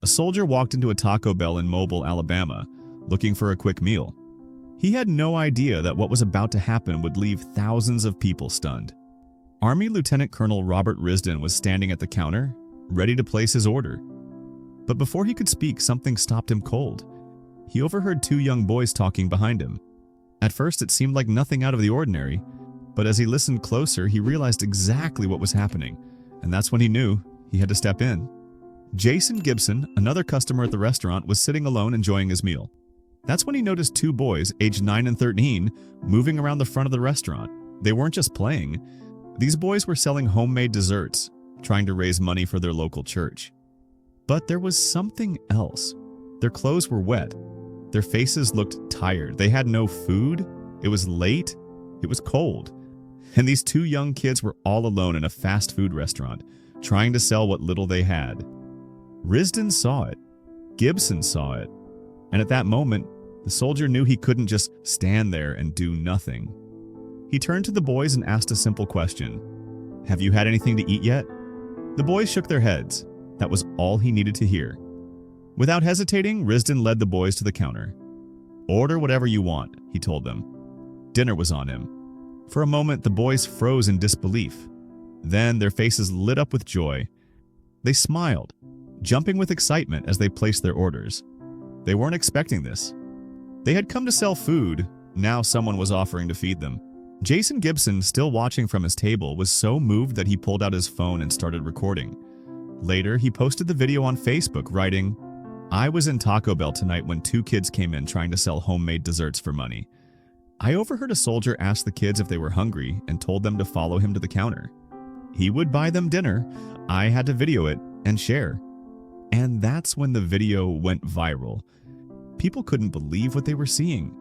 A soldier walked into a Taco Bell in Mobile, Alabama, looking for a quick meal. He had no idea that what was about to happen would leave thousands of people stunned. Army Lieutenant Colonel Robert Risden was standing at the counter, ready to place his order. But before he could speak, something stopped him cold. He overheard two young boys talking behind him. At first, it seemed like nothing out of the ordinary, but as he listened closer, he realized exactly what was happening, and that's when he knew he had to step in. Jason Gibson, another customer at the restaurant, was sitting alone enjoying his meal. That's when he noticed two boys, aged 9 and 13, moving around the front of the restaurant. They weren't just playing. These boys were selling homemade desserts, trying to raise money for their local church. But there was something else. Their clothes were wet. Their faces looked tired. They had no food. It was late. It was cold. And these two young kids were all alone in a fast food restaurant, trying to sell what little they had. Risden saw it. Gibson saw it. And at that moment, the soldier knew he couldn't just stand there and do nothing. He turned to the boys and asked a simple question. "Have you had anything to eat yet?" The boys shook their heads. That was all he needed to hear. Without hesitating, Risden led the boys to the counter. "Order whatever you want," he told them. Dinner was on him. For a moment, the boys froze in disbelief. Then their faces lit up with joy. They smiled, jumping with excitement as they placed their orders. They weren't expecting this. They had come to sell food. Now someone was offering to feed them. Jason Gibson, still watching from his table, was so moved that he pulled out his phone and started recording. Later, he posted the video on Facebook, writing, "I was in Taco Bell tonight when two kids came in trying to sell homemade desserts for money. I overheard a soldier ask the kids if they were hungry and told them to follow him to the counter. He would buy them dinner. I had to video it and share." And that's when the video went viral. People couldn't believe what they were seeing.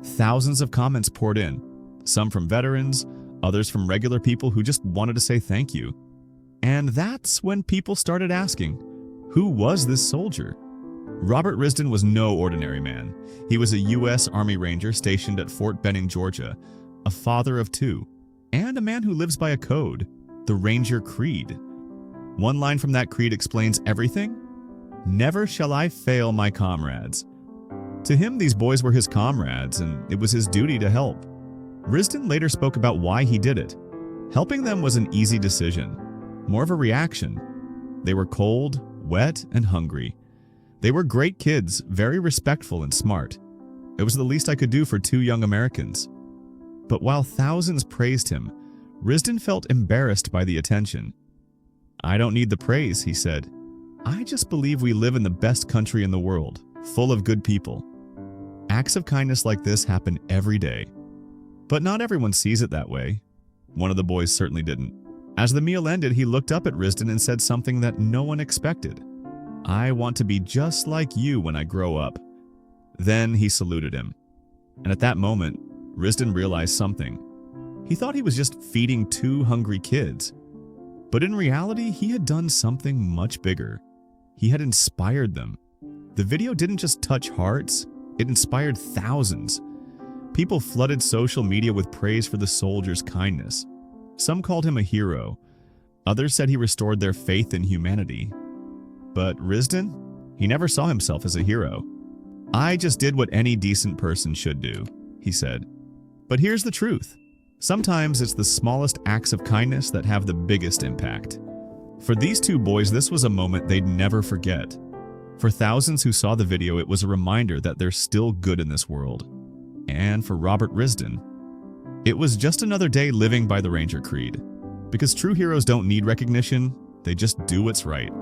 Thousands of comments poured in, some from veterans, others from regular people who just wanted to say thank you. And that's when people started asking, who was this soldier? Robert Risden was no ordinary man. He was a U.S. Army Ranger stationed at Fort Benning, Georgia, a father of two, and a man who lives by a code, the Ranger Creed. One line from that creed explains everything. "Never shall I fail my comrades." To him, these boys were his comrades, and it was his duty to help. Risden later spoke about why he did it. Helping them was an easy decision, more of a reaction. They were cold, wet, and hungry. They were great kids, very respectful and smart. It was the least I could do for two young Americans. But while thousands praised him, Risden felt embarrassed by the attention. "I don't need the praise," he said. "I just believe we live in the best country in the world, full of good people." Acts of kindness like this happen every day. But not everyone sees it that way. One of the boys certainly didn't. As the meal ended, he looked up at Risden and said something that no one expected. "I want to be just like you when I grow up." Then he saluted him. And at that moment, Risden realized something. He thought he was just feeding two hungry kids. But in reality, he had done something much bigger. He had inspired them. The video didn't just touch hearts, it inspired thousands. People flooded social media with praise for the soldier's kindness. Some called him a hero. Others said he restored their faith in humanity. But Risden? He never saw himself as a hero. "I just did what any decent person should do," he said. But here's the truth. Sometimes it's the smallest acts of kindness that have the biggest impact. For these two boys, this was a moment they'd never forget. For thousands who saw the video, it was a reminder that there's still good in this world. And for Robert Risden, it was just another day living by the Ranger Creed. Because true heroes don't need recognition, they just do what's right.